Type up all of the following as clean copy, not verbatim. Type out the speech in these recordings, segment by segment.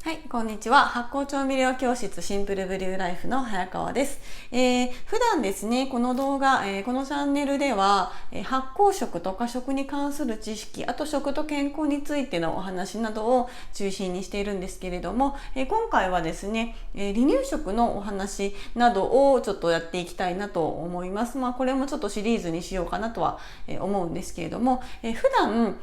はい、こんにちは。発酵調味料教室シンプルブリューライフの早川です。普段ですね、この動画、このチャンネルでは、発酵食とか食に関する知識、あと食と健康についてのお話などを中心にしているんですけれども、今回はですね、離乳食のお話などをちょっとやっていきたいなと思います。これもちょっとシリーズにしようかなとは思うんですけれども、普段、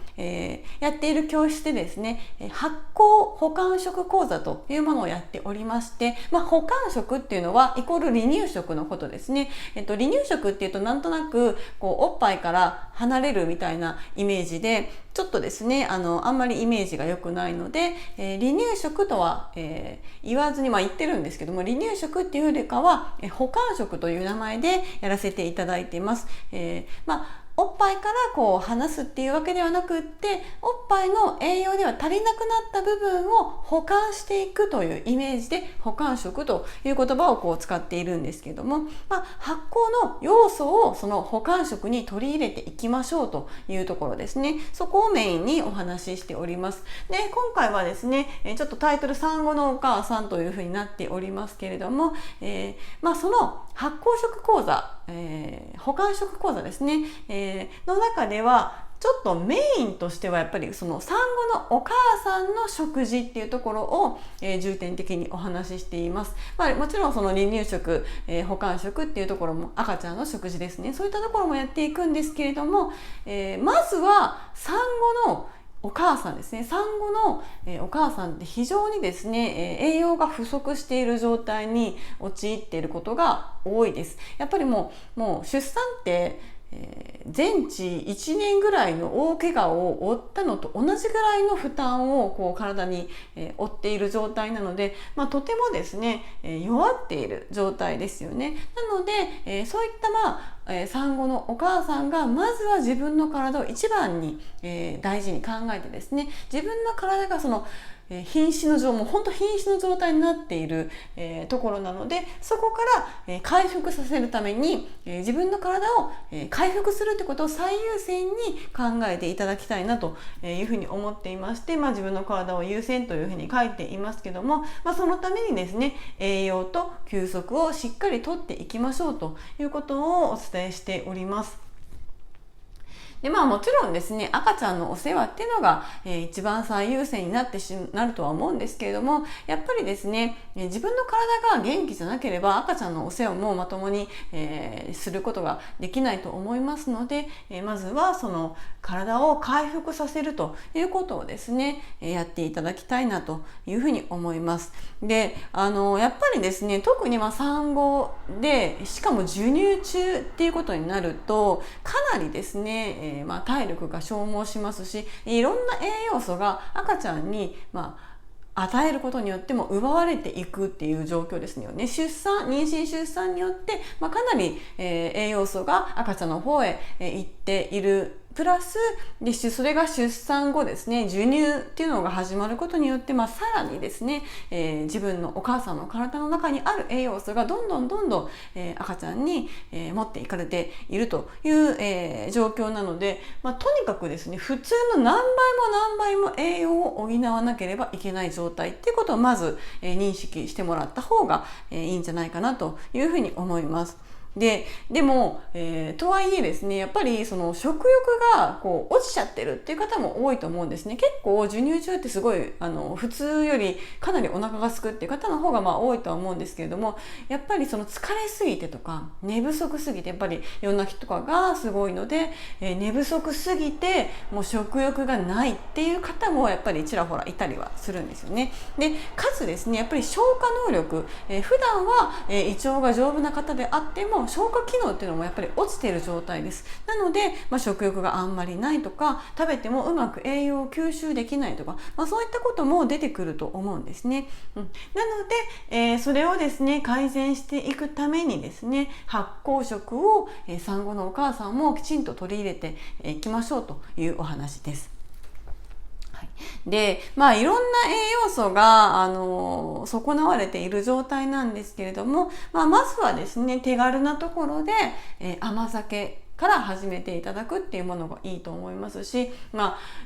やっている教室でですね、発酵保管食講座というものをやっておりまして、保管食っていうのはイコール離乳食のことですね。離乳食っていうとなんとなくおっぱいから離れるみたいなイメージで、ちょっとですねあんまりイメージが良くないので、離乳食とは、言わずに言ってるんですけども、離乳食っていうよりかは、保管食という名前でやらせていただいています。おっぱいから離すっていうわけではなくって、おっぱいの栄養では足りなくなった部分を保管していくというイメージで保管食という言葉を使っているんですけども、発酵の要素をその保管食に取り入れていきましょうというところですね。そこをメインにお話ししております。で、今回はですね、ちょっとタイトル産後のお母さんというふうになっておりますけれども、その発酵食講座、保管食講座ですね、の中ではちょっとメインとしてはやっぱりその産後のお母さんの食事っていうところを、重点的にお話ししています。もちろんその離乳食、保管食っていうところも赤ちゃんの食事ですね、そういったところもやっていくんですけれども、まずは産後のお母さんですね。産後の、お母さんって非常にですね、栄養が不足している状態に陥っていることが多いです。やっぱりもう出産って全治1年ぐらいの大怪我を負ったのと同じぐらいの負担を体に負っている状態なので、とてもですね弱っている状態ですよね。なのでそういった産後のお母さんがまずは自分の体を一番に大事に考えてですね、自分の体がその瀕死の状もう本当瀕死の状態になっている、ところなので、そこから、回復させるために、自分の体を、回復するってことを最優先に考えていただきたいなというふうに思っていまして、自分の体を優先というふうに書いていますけども、そのためにですね栄養と休息をしっかりとっていきましょうということをお伝えしております。でもちろんですね赤ちゃんのお世話っていうのが、一番最優先になるとは思うんですけれども、やっぱりですね自分の体が元気じゃなければ赤ちゃんのお世話もまともに、することができないと思いますので、まずはその体を回復させるということをですねやっていただきたいなというふうに思います。でやっぱりですね特に産後でしかも授乳中っていうことになるとかなりですね、体力が消耗しますし、いろんな栄養素が赤ちゃんに与えることによっても奪われていくっていう状況ですよね。妊娠出産によって、かなり、栄養素が赤ちゃんの方へ、行っているプラスで、それが出産後ですね授乳っていうのが始まることによって、さらにですね、自分のお母さんの体の中にある栄養素がどんどん、赤ちゃんに、持っていかれているという、状況なので、とにかくですね普通の何倍も栄養を補わなければいけない状態っていうことをまず、認識してもらった方が、いいんじゃないかなというふうに思います。でも、とはいえですねやっぱりその食欲が落ちちゃってるっていう方も多いと思うんですね。結構授乳中ってすごい普通よりかなりお腹がすくっていう方の方が多いとは思うんですけれども、やっぱりその疲れすぎてとか寝不足すぎてやっぱり夜泣きとかがすごいので、寝不足すぎてもう食欲がないっていう方もやっぱりちらほらいたりはするんですよね。でかつですねやっぱり消化能力、普段は、胃腸が丈夫な方であっても消化機能っていうのもやっぱり落ちている状態です。なので、食欲があんまりないとか食べてもうまく栄養を吸収できないとか、そういったことも出てくると思うんですね。なので、それをですね改善していくためにですね発酵食を、産後のお母さんもきちんと取り入れていきましょうというお話です。で、いろんな栄養素が、損なわれている状態なんですけれども、まずはですね、手軽なところで、甘酒から始めていただくっていうものがいいと思いますし、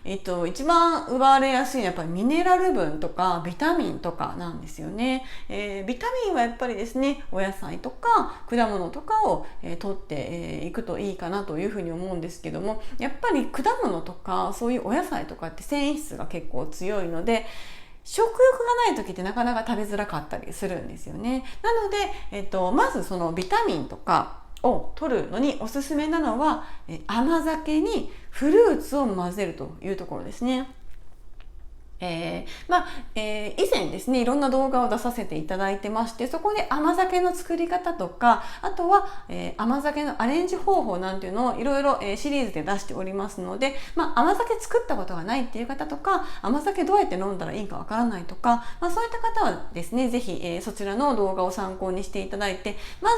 一番奪われやすいのはやっぱりミネラル分とかビタミンとかなんですよね。ビタミンはやっぱりですね、お野菜とか果物とかを、取っていくといいかなというふうに思うんですけども、やっぱり果物とかそういうお野菜とかって繊維質が結構強いので、食欲がない時ってなかなか食べづらかったりするんですよね。なので、まずそのビタミンとかを取るのにおすすめなのは、甘酒にフルーツを混ぜるというところですね。以前ですね、いろんな動画を出させていただいてまして、そこで甘酒の作り方とか、あとは、甘酒のアレンジ方法なんていうのをいろいろシリーズで出しておりますので、甘酒作ったことがないっていう方とか、甘酒どうやって飲んだらいいかわからないとか、そういった方はですね、ぜひ、そちらの動画を参考にしていただいて、ま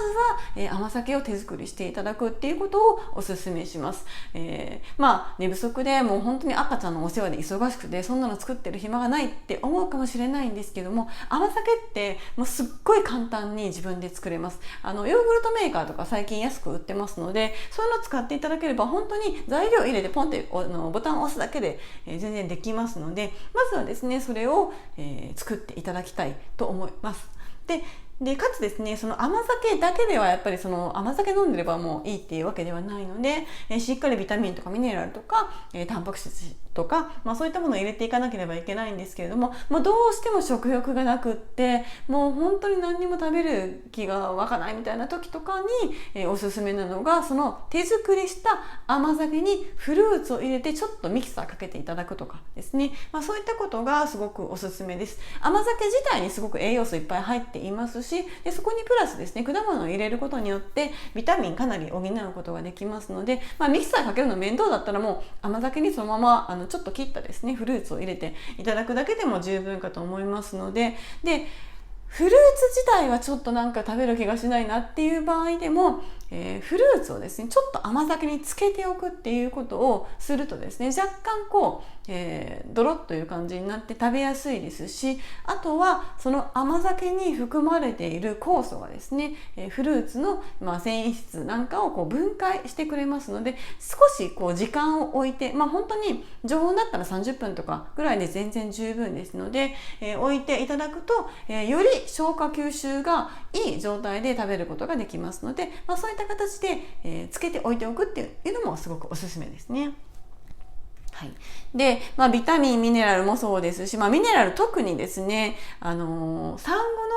ずは、甘酒を手作りしていただくっていうことをお勧めします。寝不足でもう本当に赤ちゃんのお世話で忙しくて、そんなの作ってる暇がないって思うかもしれないんですけども、甘酒ってもうすっごい簡単に自分で作れます。ヨーグルトメーカーとか最近安く売ってますので、そういうのを使っていただければ本当に材料入れてポンってボタンを押すだけで、全然できますので、まずはですねそれを、作っていただきたいと思います。でかつですね、その甘酒だけではやっぱりその甘酒飲んでればもういいっていうわけではないので、しっかりビタミンとかミネラルとか、タンパク質とか、そういったものを入れていかなければいけないんですけれども、どうしても食欲がなくってもう本当に何にも食べる気が湧かないみたいな時とかに、おすすめなのがその手作りした甘酒にフルーツを入れてちょっとミキサーかけていただくとかですね、そういったことがすごくおすすめです。甘酒自体にすごく栄養素いっぱい入っていますし、でそこにプラスですね、果物を入れることによってビタミンかなり補うことができますので、ミキサーかけるの面倒だったらもう甘酒にそのままちょっと切ったですねフルーツを入れていただくだけでも十分かと思いますので、フルーツ自体はちょっとなんか食べる気がしないなっていう場合でも、フルーツをですねちょっと甘酒につけておくっていうことをするとですね、若干ドロッという感じになって食べやすいですし、あとはその甘酒に含まれている酵素がですね、フルーツの、繊維質なんかを分解してくれますので、少し時間を置いて、本当に常温だったら30分とかぐらいで全然十分ですので、置いていただくと、より消化吸収がいい状態で食べることができますので、そういった形で、つけておいておくっていうのもすごくおすすめですね。はい、で、ビタミンミネラルもそうですし、ミネラル特にですね、産後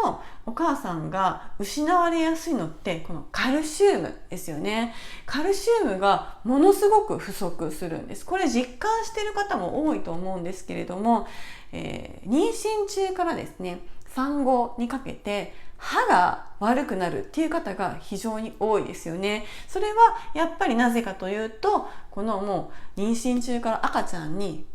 のお母さんが失われやすいのってこのカルシウムですよね。カルシウムがものすごく不足するんです。これ実感している方も多いと思うんですけれども、妊娠中からですね産後にかけて歯が悪くなるっていう方が非常に多いですよね。それはやっぱりなぜかというと、このもう妊娠中から赤ちゃんに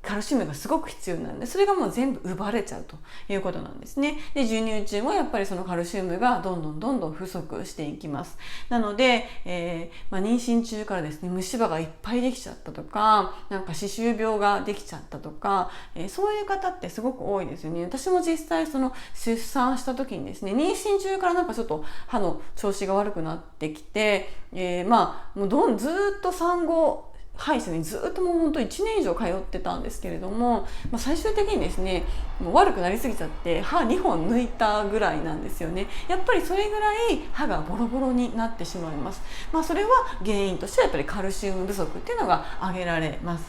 カルシウムがすごく必要なんで、それがもう全部奪われちゃうということなんですね。で授乳中もやっぱりそのカルシウムがどんどん不足していきます。なので、妊娠中からですね虫歯がいっぱいできちゃったとか、なんか歯周病ができちゃったとか、そういう方ってすごく多いですよね。私も実際その出産した時にですね、妊娠中からなんかちょっと歯の調子が悪くなってきて、もうずっと産後歯医者にずっともう本当1年以上通ってたんですけれども、最終的にですねもう悪くなりすぎちゃって歯2本抜いたぐらいなんですよね。やっぱりそれぐらい歯がボロボロになってしまいます。それは原因としてはやっぱりカルシウム不足っていうのが挙げられます。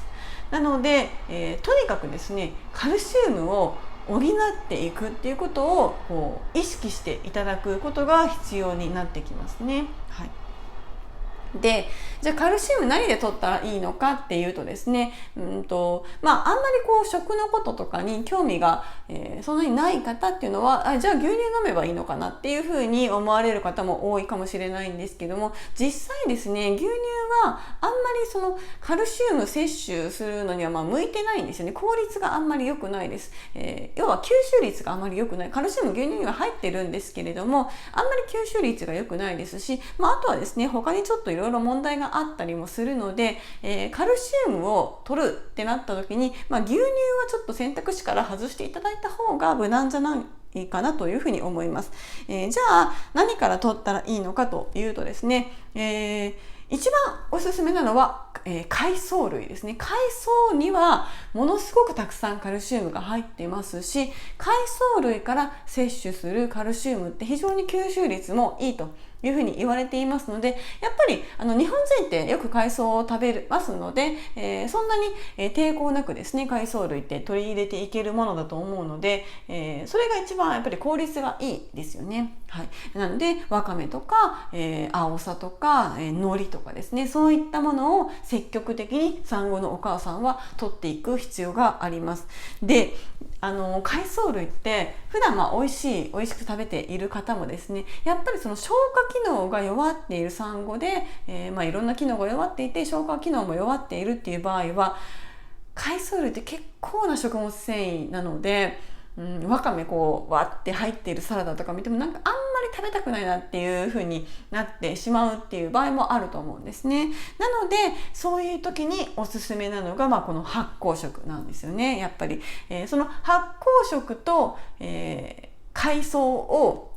なので、とにかくですねカルシウムを補っていくっていうことを意識していただくことが必要になってきますね。はい。で、じゃあカルシウム何で取ったらいいのかっていうとですね、あんまり食のこととかに興味が、そんなにない方っていうのは、じゃあ牛乳飲めばいいのかなっていうふうに思われる方も多いかもしれないんですけども、実際ですね牛乳はあんまりそのカルシウム摂取するのには向いてないんですよね。効率があんまり良くないです。要は吸収率があんまり良くない。カルシウム牛乳には入ってるんですけれども、あんまり吸収率が良くないですし、あとはですね他にちょっといろいろ問題があったりもするので、カルシウムを取るってなった時に、牛乳はちょっと選択肢から外していただいた方が無難じゃないかなというふうに思います。じゃあ何から取ったらいいのかというとですね、一番おすすめなのは、海藻類ですね。海藻にはものすごくたくさんカルシウムが入っていますし、海藻類から摂取するカルシウムって非常に吸収率もいいというふうに言われていますので、やっぱり日本人ってよく海藻を食べますので、そんなに抵抗なくですね、海藻類って取り入れていけるものだと思うので、それが一番やっぱり効率がいいですよね。はい、なのでわかめとか、アオサとか、海苔とかですね、そういったものを積極的に産後のお母さんは取っていく必要があります。で、海藻類って普段美味しく食べている方もですね、やっぱりその消化機能が弱っている産後で、いろんな機能が弱っていて消化機能も弱っているっていう場合は、海藻類って結構な食物繊維なので、わかめわって入っているサラダとか見てもあんまり食べたくないなっていう風になってしまうっていう場合もあると思うんですね。なのでそういう時におすすめなのが、この発酵食なんですよね。やっぱり、その発酵食と、海藻を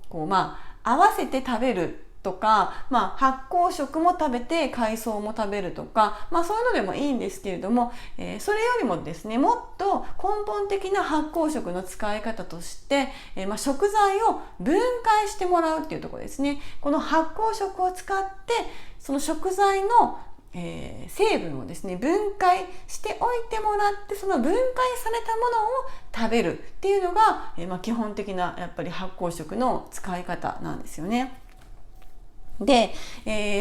合わせて食べるとか、発酵食も食べて海藻も食べるとか、そういうのでもいいんですけれども、それよりもですね、もっと根本的な発酵食の使い方として、食材を分解してもらうっていうところですね。この発酵食を使ってその食材の成分をですね分解しておいてもらって、その分解されたものを食べるっていうのが、基本的なやっぱり発酵食の使い方なんですよね。で、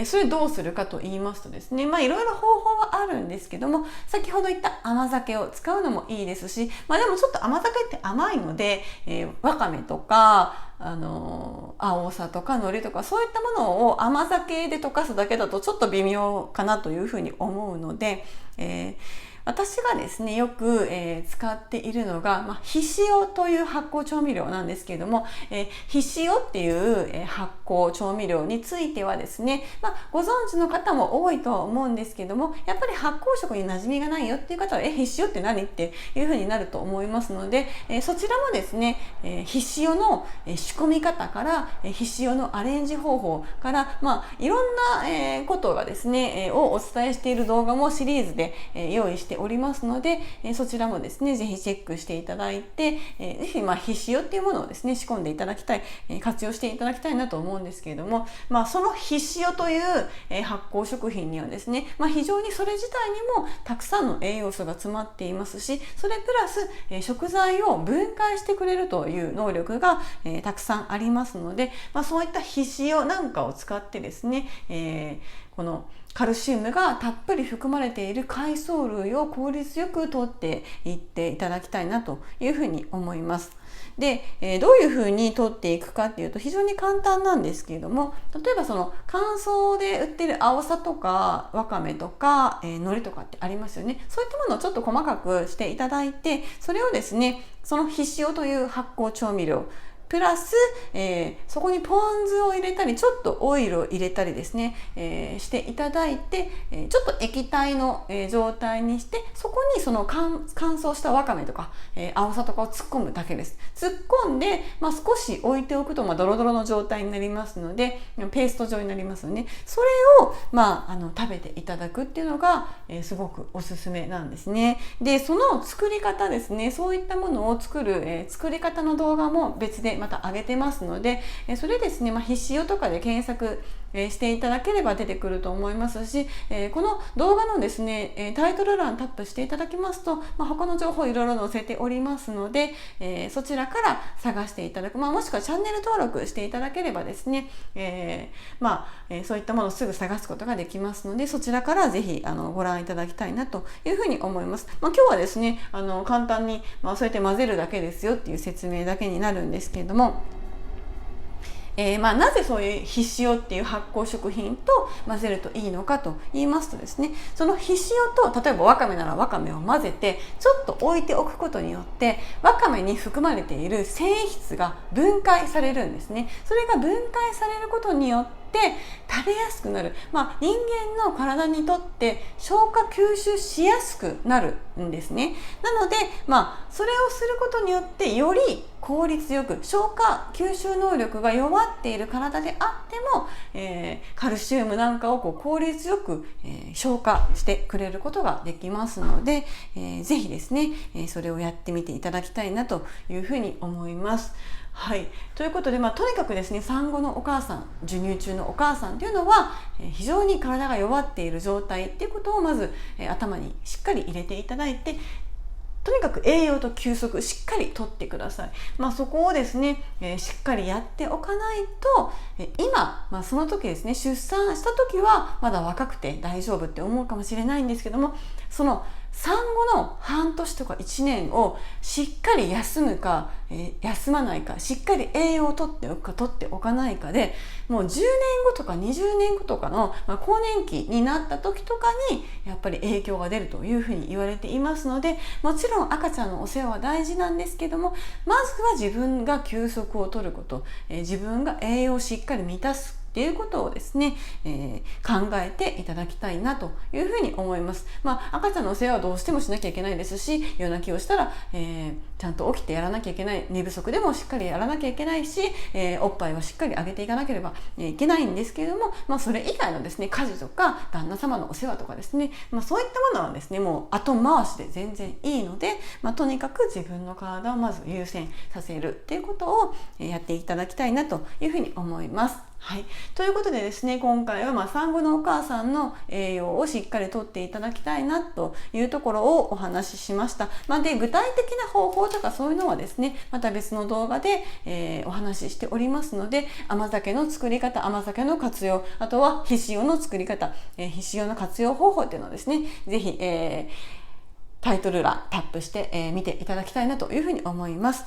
それどうするかと言いますとですね、いろいろ方法はあるんですけども、先ほど言った甘酒を使うのもいいですし、でもちょっと甘酒って甘いので、わかめとか青さとか海苔とかそういったものを甘酒で溶かすだけだとちょっと微妙かなというふうに思うので、私がですねよく、使っているのが、ひしおという発酵調味料なんですけれども、ひしおっていう、発酵調味料についてはですね、ご存知の方も多いとは思うんですけれども、やっぱり発酵食に馴染みがないよっていう方はひしおって何っていうふうになると思いますので、そちらもですね、ひしおの仕込み方から、ひしおのアレンジ方法から、いろんな、ことがですね、をお伝えしている動画もシリーズで、用意しておりますので、そちらもですねぜひチェックしていただいて、ぜひひしおっていうものをですね仕込んでいただきたい、活用していただきたいなと思うんですけれども、そのひしおという、発酵食品にはですね、非常にそれ自体にもたくさんの栄養素が詰まっていますし、それプラス、食材を分解してくれるという能力が、たくさんありますので、そういったひしおなんかを使ってですね、このカルシウムがたっぷり含まれている海藻類を効率よく摂っていっていただきたいなというふうに思います。で、どういうふうに摂っていくかっていうと非常に簡単なんですけれども、例えばその乾燥で売っているアオサとかわかめとか、海苔とかってありますよね。そういったものをちょっと細かくしていただいて、それをですねそのひしおという発酵調味料プラス、そこにポン酢を入れたりちょっとオイルを入れたりですね、していただいて、ちょっと液体の、状態にして、そこにその乾燥したわかめとか、アオサとかを突っ込むだけです。突っ込んで、少し置いておくと、ドロドロの状態になりますのでペースト状になりますよね。それを、食べていただくっていうのが、すごくおすすめなんですね。でその作り方ですね、そういったものを作る、作り方の動画も別でまた上げてますので、それですね、ひしおとかで検索していただければ出てくると思いますし、この動画のですねタイトル欄タップしていただきますと、他の情報いろいろ載せておりますので、そちらから探していただく、もしくはチャンネル登録していただければですね、そういったものをすぐ探すことができますので、そちらからぜひご覧いただきたいなというふうに思います。今日はですね簡単に、そうやって混ぜるだけですよっていう説明だけになるんですけれども、なぜそういうひしおっていう発酵食品と混ぜるといいのかと言いますとですね、そのひしおと例えばわかめならわかめを混ぜてちょっと置いておくことによって、わかめに含まれている繊維質が分解されるんですね。それが分解されることによって食べやすくなる、人間の体にとって消化吸収しやすくなるんですね。なので、それをすることによってより効率よく消化吸収能力が弱っている体であっても、カルシウムなんかを効率よく、消化してくれることができますので、ぜひですね、それをやってみていただきたいなというふうに思います。はい、ということで、とにかくですね、産後のお母さん、授乳中のお母さんというのは、非常に体が弱っている状態っていうことをまず、頭にしっかり入れていただいて、とにかく栄養と休息しっかりとってください。そこをですね、しっかりやっておかないと、今、その時ですね、出産した時はまだ若くて大丈夫って思うかもしれないんですけども、その産後の半年とか1年をしっかり休むか、休まないか、しっかり栄養をとっておくかとっておかないかで、もう10年後とか20年後とかの、更年期になった時とかにやっぱり影響が出るというふうに言われていますので、もちろん赤ちゃんのお世話は大事なんですけども、まずは自分が休息をとること、自分が栄養をしっかり満たすっていうことをですね、考えていただきたいなというふうに思います。赤ちゃんのお世話はどうしてもしなきゃいけないですし、夜泣きをしたら、ちゃんと起きてやらなきゃいけない、寝不足でもしっかりやらなきゃいけないし、おっぱいはしっかりあげていかなければいけないんですけれども、それ以外のですね、家事とか旦那様のお世話とかですね、そういったものはですね、もう後回しで全然いいので、とにかく自分の体をまず優先させるっていうことをやっていただきたいなというふうに思います。はい、ということでですね、今回は産後のお母さんの栄養をしっかりとっていただきたいなというところをお話ししました。で、具体的な方法とかそういうのはですね、また別の動画で、お話ししておりますので、甘酒の作り方、甘酒の活用、あとは皮脂用の作り方、皮脂用の活用方法っていうのをですね、ぜひ、タイトル欄タップして、見ていただきたいなというふうに思います。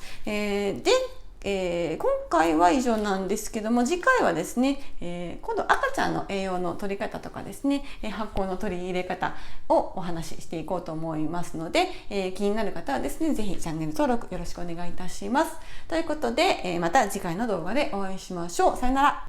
今回は以上なんですけども、次回はですね、今度赤ちゃんの栄養の取り方とかですね、発酵の取り入れ方をお話ししていこうと思いますので、気になる方はですね、ぜひチャンネル登録よろしくお願いいたします。ということで、また次回の動画でお会いしましょう。さよなら。